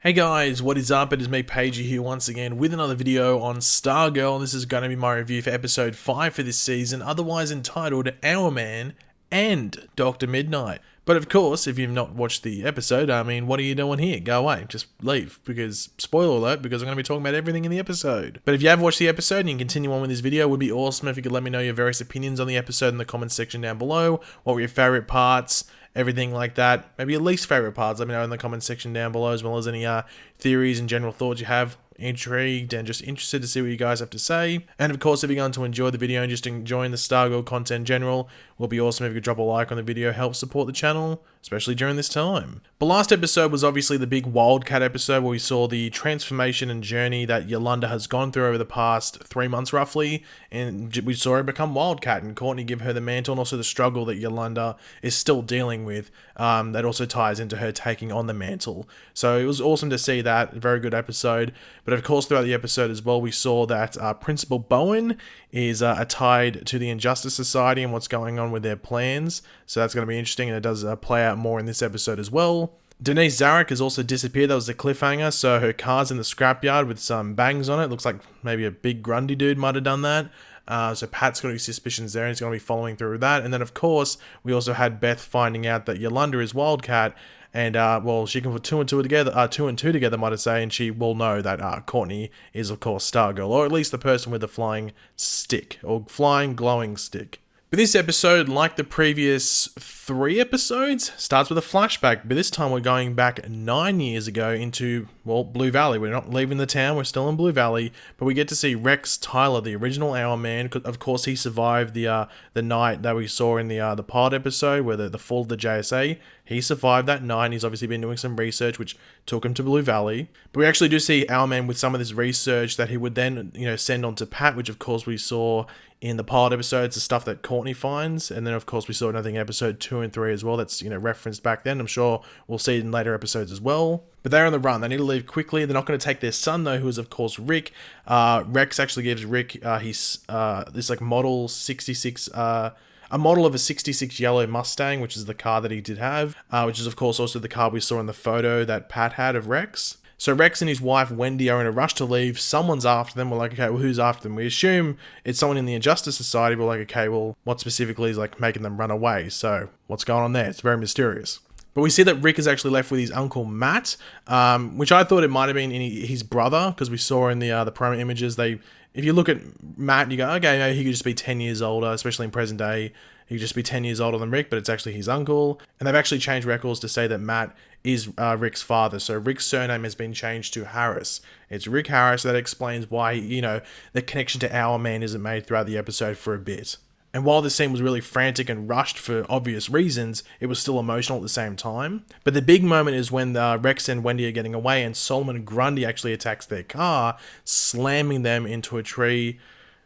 Hey guys, what is up? It is me, Pagey, here once again with another video on Stargirl. This is going to be my review for episode 5 for this season, otherwise entitled Hourman and Dr. Mid-Nite. But of course, if you've not watched the episode, what are you doing here? Go away, just leave, because, spoiler alert, because I'm going to be talking about everything in the episode. But if you have watched the episode and you can continue on with this video, it would be awesome if you could let me know your various opinions on the episode in the comments section down below. What were your favourite parts? Everything like that. Maybe your least favourite parts, let me know in the comments section down below, as well as any theories and general thoughts you have. Intrigued and just interested to see what you guys have to say. And of course, if you're going to enjoy the video and just enjoying the Stargirl content in general, it would be awesome if you could drop a like on the video, help support the channel, especially during this time. The last episode was obviously the big Wildcat episode where we saw the transformation and journey that Yolanda has gone through over the past 3 months roughly, and we saw her become Wildcat and Courtney give her the mantle, and also the struggle that Yolanda is still dealing with. That also ties into her taking on the mantle. So it was awesome to see that. Very good episode. But of course, throughout the episode as well, we saw that Principal Bowen is tied to the Injustice Society and what's going on with their plans. So that's going to be interesting, and it does play out more in this episode as well. Denise Zarek has also disappeared. That was the cliffhanger. So her car's in the scrapyard with some bangs on it. Looks like maybe a big Grundy dude might have done that. So Pat's got his suspicions there, and he's going to be following through with that. And then, of course, we also had Beth finding out that Yolanda is Wildcat, and well, she can put two and two together, might I say, and she will know that Courtney is, of course, Stargirl, or at least the person with the flying stick, or flying glowing stick. But this episode, like the previous 3 episodes, starts with a flashback, but this time we're going back 9 years ago into, well, Blue Valley. We're not leaving the town, we're still in Blue Valley, but we get to see Rex Tyler, the original Hourman. Of course, he survived the night that we saw in the pod episode, where the fall of the JSA. He survived that night, and he's obviously been doing some research, which took him to Blue Valley. But we actually do see Hourman with some of this research that he would then, send on to Pat, which of course we saw in the pilot episodes, the stuff that Courtney finds. And then, of course, we saw another thing in episode 2 and 3 as well. That's, referenced back then. I'm sure we'll see it in later episodes as well. But they're on the run. They need to leave quickly. They're not going to take their son, though, who is, of course, Rick. Rex actually gives Rick this, model 66... a model of a 66 yellow Mustang, which is the car that he did have, which is, of course, also the car we saw in the photo that Pat had of Rex. So Rex and his wife, Wendy, are in a rush to leave. Someone's after them. We're like, okay, well, who's after them? We assume it's someone in the Injustice Society. We're like, okay, well, what specifically is, making them run away? So what's going on there? It's very mysterious. But we see that Rick is actually left with his uncle Matt, which I thought it might have been his brother, because we saw in the promo images, if you look at Matt, you go, okay, maybe he could just be 10 years older, especially in present day. He could just be 10 years older than Rick, but it's actually his uncle. And they've actually changed records to say that Matt is Rick's father. So Rick's surname has been changed to Harris. It's Rick Harris. That explains why, the connection to Hourman isn't made throughout the episode for a bit. And while this scene was really frantic and rushed for obvious reasons, it was still emotional at the same time. But the big moment is when Rex and Wendy are getting away, and Solomon Grundy actually attacks their car, slamming them into a tree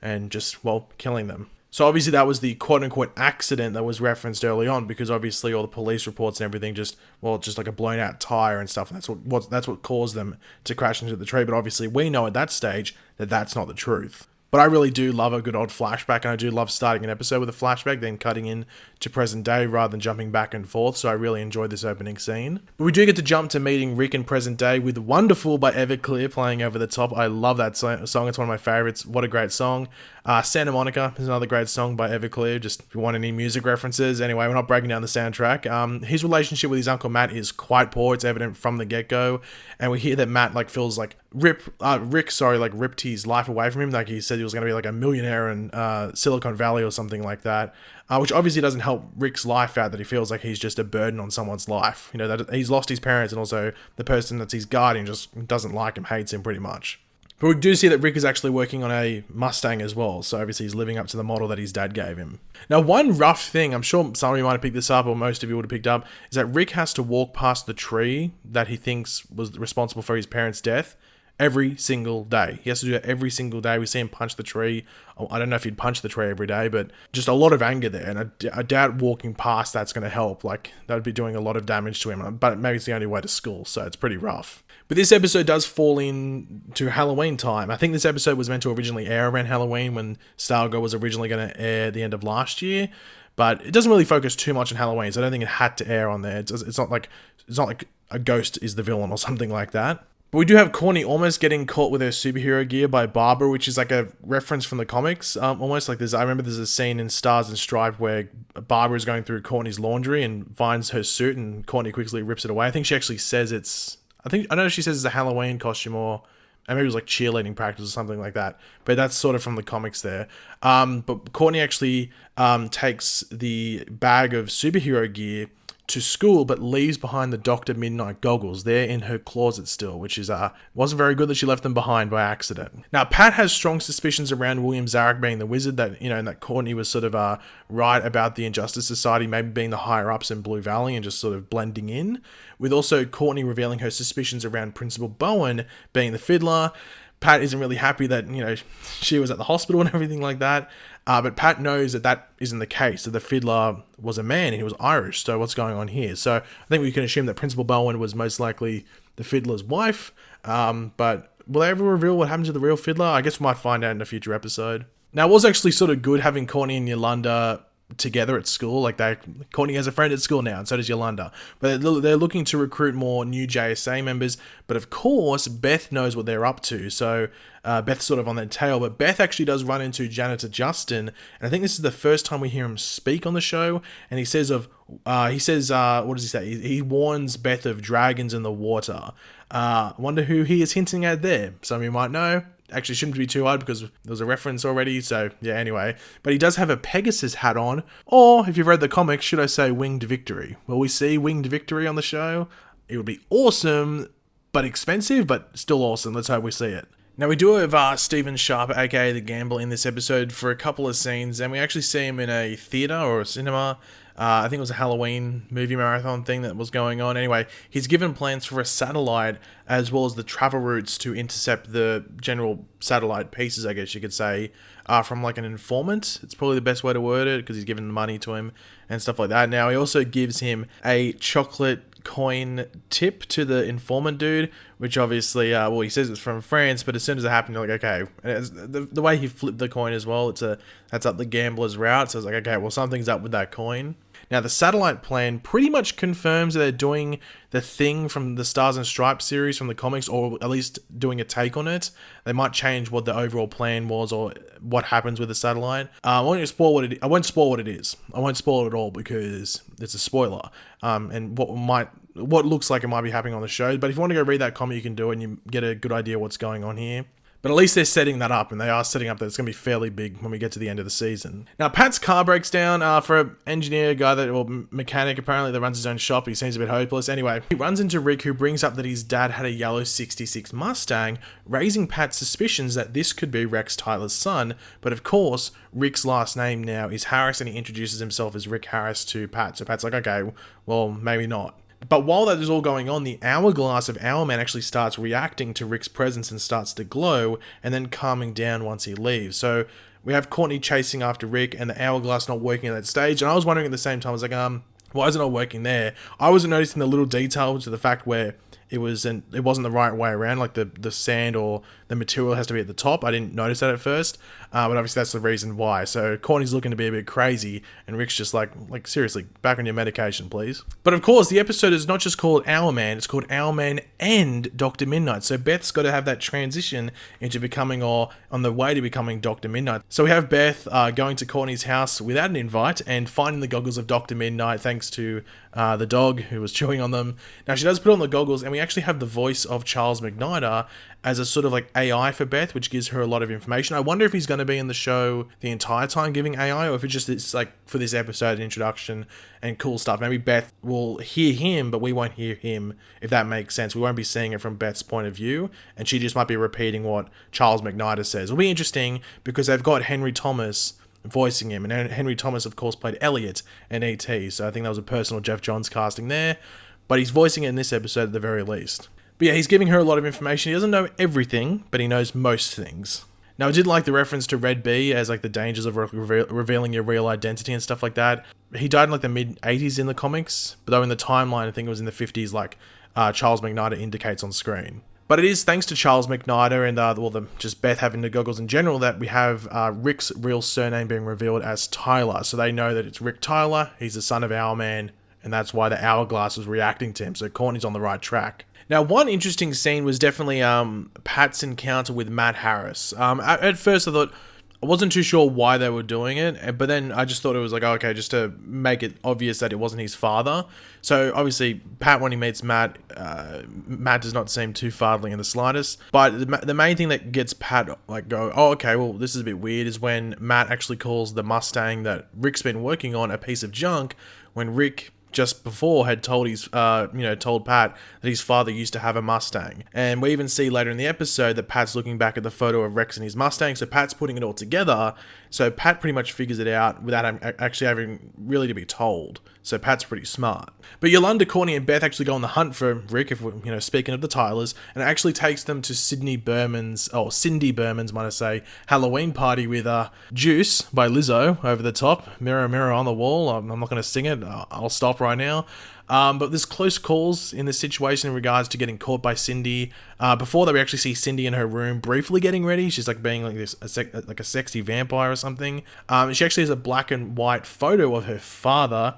and just, well, killing them. So obviously that was the quote-unquote accident that was referenced early on, because obviously all the police reports and everything just like a blown-out tire and stuff. And that's what caused them to crash into the tree. But obviously we know at that stage that that's not the truth. But I really do love a good old flashback, and I do love starting an episode with a flashback, then cutting in to present day rather than jumping back and forth, so I really enjoyed this opening scene. But we do get to jump to meeting Rick in present day with Wonderful by Everclear playing over the top. I love that song, it's one of my favorites. What a great song. Santa Monica is another great song by Everclear, just if you want any music references. Anyway, we're not breaking down the soundtrack. His relationship with his uncle Matt is quite poor, it's evident from the get-go, and we hear that Matt feels like Rick ripped his life away from him. Like he said he was going to be like a millionaire in Silicon Valley or something like that, which obviously doesn't help Rick's life out, that he feels like he's just a burden on someone's life. That he's lost his parents, and also the person that's his guardian just doesn't like him, hates him pretty much. But we do see that Rick is actually working on a Mustang as well, so obviously he's living up to the model that his dad gave him. Now, one rough thing, I'm sure some of you might have picked this up, or most of you would have picked up, is that Rick has to walk past the tree that he thinks was responsible for his parents' death every single day. He has to do that every single day. We see him punch the tree. I don't know if he'd punch the tree every day, but just a lot of anger there. And I doubt walking past that's going to help. That would be doing a lot of damage to him. But maybe it's the only way to school, so it's pretty rough. But this episode does fall into Halloween time. I think this episode was meant to originally air around Halloween, when Stargirl was originally going to air at the end of last year. But it doesn't really focus too much on Halloween, so I don't think it had to air on there. It's not like a ghost is the villain or something like that. But we do have Courtney almost getting caught with her superhero gear by Barbara, which is like a reference from the comics. Almost like this. I remember there's a scene in Stars and Stripes where Barbara is going through Courtney's laundry and finds her suit, and Courtney quickly rips it away. I think she actually says I don't know if she says it's a Halloween costume or maybe it was like cheerleading practice or something like that. But that's sort of from the comics there. But Courtney actually takes the bag of superhero gear to school, but leaves behind the Dr. Mid-Nite goggles. They're in her closet still, which is wasn't very good that she left them behind by accident. Now, Pat has strong suspicions around William Zarek being the wizard, that, you know, and that Courtney was sort of right about the Injustice Society maybe being the higher ups in Blue Valley and just sort of blending in, with also Courtney revealing her suspicions around Principal Bowen being the fiddler. Pat isn't really happy that, you know, she was at the hospital and everything like that. But Pat knows that isn't the case, that the fiddler was a man and he was Irish. So what's going on here? So I think we can assume that Principal Bowen was most likely the fiddler's wife. But will they ever reveal what happened to the real fiddler? I guess we might find out in a future episode. Now, it was actually sort of good having Courtney and Yolanda together at school. Like, Courtney has a friend at school now, and so does Yolanda. But they're looking to recruit more new JSA members. But of course, Beth knows what they're up to. So Beth's sort of on their tail. But Beth actually does run into Janitor Justin, and I think this is the first time we hear him speak on the show. And he says, what does he say? He warns Beth of dragons in the water. Wonder who he is hinting at there. Some of you might know. Actually, shouldn't be too hard because there was a reference already. So yeah, anyway. But he does have a Pegasus hat on. Or, if you've read the comics, should I say Winged Victory? Will we see Winged Victory on the show? It would be awesome, but expensive, but still awesome. Let's hope we see it. Now, we do have Stephen Sharp, aka The Gamble, in this episode for a couple of scenes. And we actually see him in a theatre or a cinema. I think it was a Halloween movie marathon thing that was going on. Anyway, he's given plans for a satellite as well as the travel routes to intercept the general satellite pieces, I guess you could say, from like an informant. It's probably the best way to word it because he's given money to him and stuff like that. Now, he also gives him a chocolate coin tip to the informant dude, which obviously, he says it's from France, but as soon as it happened, you're like, okay. And the way he flipped the coin as well, that's up the gambler's route. So it's like, okay, well, something's up with that coin. Now, the satellite plan pretty much confirms that they're doing the thing from the Stars and Stripes series from the comics, or at least doing a take on it. They might change what the overall plan was or what happens with the satellite. I won't spoil what it is. I won't spoil it at all because it's a spoiler. And what looks like it might be happening on the show. But if you want to go read that comic, you can do it and you get a good idea what's going on here. But at least they're setting that up, and they are setting up that it's going to be fairly big when we get to the end of the season. Now, Pat's car breaks down for an engineer guy mechanic apparently that runs his own shop. He seems a bit hopeless. Anyway, he runs into Rick, who brings up that his dad had a yellow 66 Mustang, raising Pat's suspicions that this could be Rex Tyler's son. But of course, Rick's last name now is Harris, and he introduces himself as Rick Harris to Pat. So Pat's like, okay, well, maybe not. But while that is all going on, the hourglass of Hourman actually starts reacting to Rick's presence and starts to glow, and then calming down once he leaves. So we have Courtney chasing after Rick, and the hourglass not working at that stage. And I was wondering at the same time, I was like, why is it not working there? I wasn't noticing the little detail to the fact where it wasn't the right way around, like the sand or the material has to be at the top. I didn't notice that at first, but obviously that's the reason why. So Courtney's looking to be a bit crazy, and Rick's just like seriously, back on your medication, please. But of course, the episode is not just called Hourman, it's called Hourman and Dr. Mid-Nite. So Beth's got to have that transition into becoming, or on the way to becoming, Dr. Mid-Nite. So we have Beth going to Courtney's house without an invite and finding the goggles of Dr. Mid-Nite thanks to the dog who was chewing on them. Now, she does put on the goggles, and we actually have the voice of Charles McNider as a sort of like AI for Beth, which gives her a lot of information. I wonder if he's going to be in the show the entire time giving AI, or if it's like for this episode, introduction and cool stuff. Maybe Beth will hear him, but we won't hear him, if that makes sense. We won't be seeing it from Beth's point of view, and she just might be repeating what Charles McNider says. It'll be interesting because they've got Henry Thomas voicing him, and Henry Thomas, of course, played Elliot in E.T., so I think that was a personal Jeff Johns casting there, but he's voicing it in this episode at the very least. But yeah, he's giving her a lot of information. He doesn't know everything, but he knows most things. Now, I did like the reference to Red B as like the dangers of revealing your real identity and stuff like that. He died in like the mid-80s in the comics, but though in the timeline, I think it was in the 50s, like Charles McNider indicates on screen. But it is thanks to Charles McNider and just Beth having the goggles in general that we have Rick's real surname being revealed as Tyler. So they know that it's Rick Tyler, he's the son of Hourman, and that's why the hourglass was reacting to him. So Courtney's on the right track. Now, one interesting scene was definitely Pat's encounter with Matt Harris. At first I thought, I wasn't too sure why they were doing it, but then I just thought it was like, oh, okay, just to make it obvious that it wasn't his father. So obviously, Pat, when he meets Matt, Matt does not seem too fatherly in the slightest. But the main thing that gets Pat like go, oh, okay, well, this is a bit weird, is when Matt actually calls the Mustang that Rick's been working on a piece of junk, when Rick just before had told told Pat that his father used to have a Mustang. And we even see later in the episode that Pat's looking back at the photo of Rex and his Mustang, so Pat's putting it all together. So Pat pretty much figures it out without him actually having really to be told. So Pat's pretty smart. But Yolanda, Courtney, and Beth actually go on the hunt for Rick, if we're, speaking of the Tylers, and it actually takes them to Cindy Berman's, might I say, Halloween party with Juice by Lizzo over the top. Mirror, mirror on the wall. I'm not going to sing it. I'll stop right now. But there's close calls in this situation in regards to getting caught by Cindy. Before that, we actually see Cindy in her room briefly getting ready. She's like being like a sexy vampire or something. She actually has a black and white photo of her father.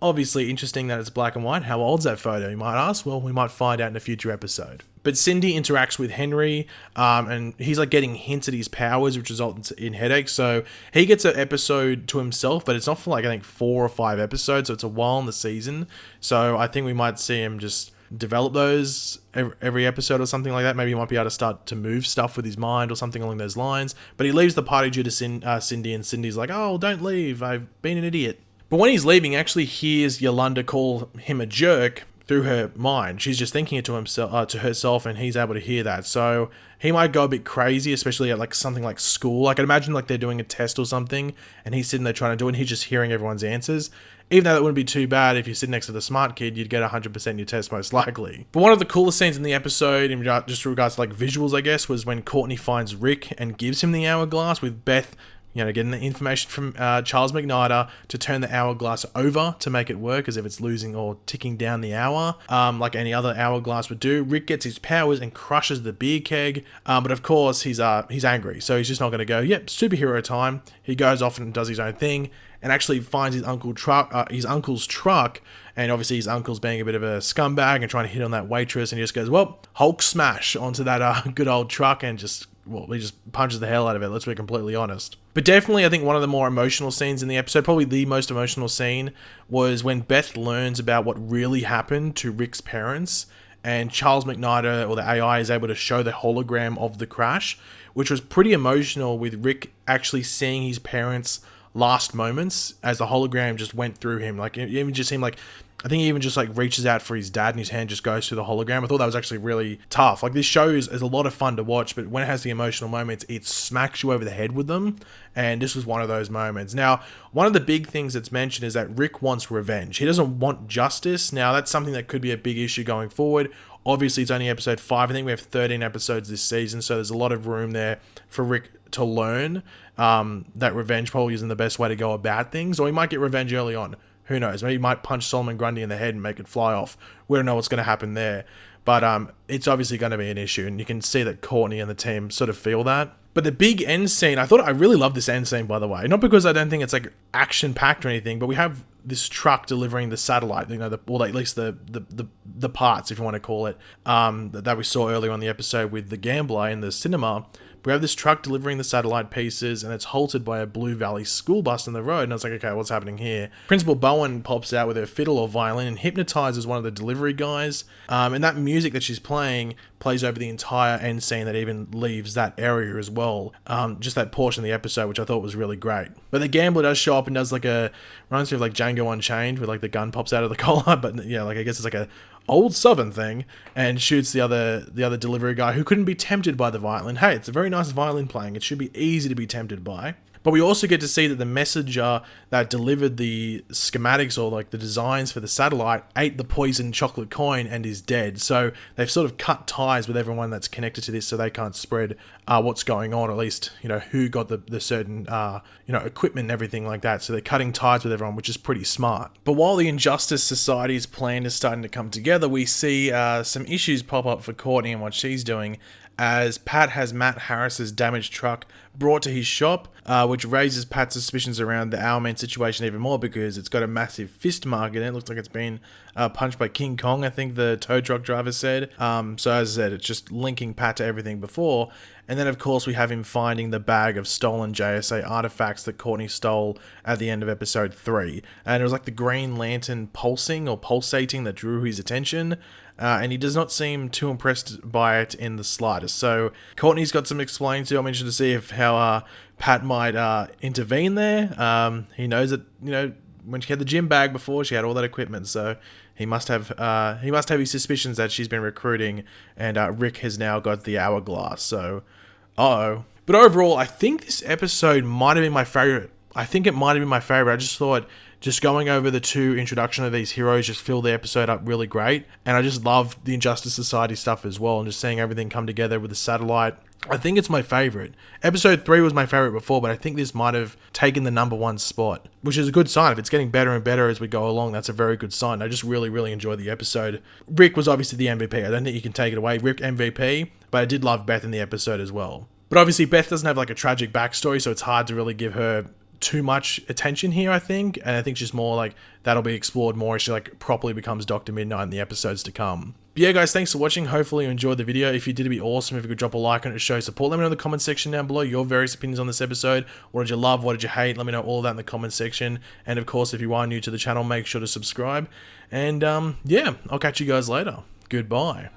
Obviously interesting that it's black and white. How old's that photo, you might ask? Well, we might find out in a future episode. But Cindy interacts with Henry, and he's like getting hints at his powers, which results in headaches. So he gets an episode to himself, but it's not for like, I think, 4 or 5 episodes. So it's a while in the season. So I think we might see him just develop those every episode or something like that. Maybe he might be able to start to move stuff with his mind or something along those lines. But he leaves the party due to Cindy, and Cindy's like, oh, don't leave. I've been an idiot. But when he's leaving, he actually hears Yolanda call him a jerk through her mind. She's just thinking it to herself, and he's able to hear that. So he might go a bit crazy, especially at like something like school. I can imagine like they're doing a test or something, and he's sitting there trying to do it, and he's just hearing everyone's answers. Even though that wouldn't be too bad, if you sit next to the smart kid, you'd get 100% in your test most likely. But one of the coolest scenes in the episode, in just regards to like visuals, I guess, was when Courtney finds Rick and gives him the hourglass, with Beth getting the information from Charles Mid-Nite to turn the hourglass over to make it work as if it's losing or ticking down the hour, like any other hourglass would do. Rick gets his powers and crushes the beer keg, but of course he's angry, so he's just not going to go, yep, superhero time. He goes off and does his own thing, and actually finds his uncle's truck, and obviously his uncle's being a bit of a scumbag and trying to hit on that waitress, and he just goes, well, Hulk smash onto that good old truck, and he just punches the hell out of it, let's be completely honest. But definitely, I think one of the more emotional scenes in the episode, probably the most emotional scene, was when Beth learns about what really happened to Rick's parents, and Charles Mid-Nite, or the AI, is able to show the hologram of the crash, which was pretty emotional, with Rick actually seeing his parents' last moments as the hologram just went through him. Like, it even just seemed like, I think he even just like reaches out for his dad and his hand just goes through the hologram. I thought that was actually really tough. Like, this show is a lot of fun to watch, but when it has the emotional moments, it smacks you over the head with them. And this was one of those moments. Now, one of the big things that's mentioned is that Rick wants revenge. He doesn't want justice. Now, that's something that could be a big issue going forward. Obviously, it's only episode 5. I think we have 13 episodes this season, so there's a lot of room there for Rick to learn that revenge probably isn't the best way to go about things, or he might get revenge early on. Who knows? Maybe he might punch Solomon Grundy in the head and make it fly off. We don't know what's going to happen there. But it's obviously going to be an issue, and you can see that Courtney and the team sort of feel that. But the big end scene, I really love this end scene, by the way. Not because I don't think it's like action-packed or anything, but we have this truck delivering the satellite, or at least the parts, if you want to call it, that we saw earlier on the episode with the gambler in the cinema. We have this truck delivering the satellite pieces, and it's halted by a Blue Valley school bus in the road. And I was like, okay, what's happening here? Principal Bowen pops out with her fiddle or violin and hypnotizes one of the delivery guys. And that music that she's playing plays over the entire end scene that even leaves that area as well. Just that portion of the episode, which I thought was really great. But the gambler does show up and does reminds me of like Django Unchained, where like the gun pops out of the collar. But yeah, like I guess it's like a old Southern thing, and shoots the other delivery guy who couldn't be tempted by the violin. Hey, it's a very nice violin playing. It should be easy to be tempted by. But we also get to see that the messenger that delivered the schematics or like the designs for the satellite ate the poisoned chocolate coin and is dead. So they've sort of cut ties with everyone that's connected to this, so they can't spread what's going on, or at least, who got the certain, equipment and everything like that. So they're cutting ties with everyone, which is pretty smart. But while the Injustice Society's plan is starting to come together, we see some issues pop up for Courtney and what she's doing, as Pat has Matt Harris's damaged truck brought to his shop, which raises Pat's suspicions around the Hourman situation even more because it's got a massive fist mark in it. It looks like it's been punched by King Kong, I think the tow truck driver said. So as I said, it's just linking Pat to everything before. And then, of course, we have him finding the bag of stolen JSA artifacts that Courtney stole at the end of episode 3. And it was like the Green Lantern pulsing or pulsating that drew his attention. And he does not seem too impressed by it in the slightest. So Courtney's got some explaining to do. I'm interested to see if how Pat might intervene there. He knows that, when she had the gym bag before, she had all that equipment. So he must have his suspicions that she's been recruiting, and Rick has now got the hourglass. So, But overall, I think this episode might have been my favorite. I just thought just going over the 2 introduction of these heroes just filled the episode up really great. And I just loved the Injustice Society stuff as well, and just seeing everything come together with the satellite. I think it's my favorite. Episode 3 was my favorite before, but I think this might have taken the #1 spot, which is a good sign. If it's getting better and better as we go along, that's a very good sign. I just really, really enjoyed the episode. Rick was obviously the MVP. I don't think you can take it away. Rick MVP, but I did love Beth in the episode as well. But obviously Beth doesn't have like a tragic backstory, so it's hard to really give her too much attention here, I think. And I think she's more like, that'll be explored more as she like properly becomes Dr. Mid-Nite in the episodes to come. But yeah, guys, thanks for watching. Hopefully you enjoyed the video. If you did, it'd be awesome if you could drop a like on it to show support. Let me know in the comment section down below your various opinions on this episode. What did you love? What did you hate? Let me know all of that in the comment section. And of course, if you are new to the channel, make sure to subscribe. And yeah, I'll catch you guys later. Goodbye.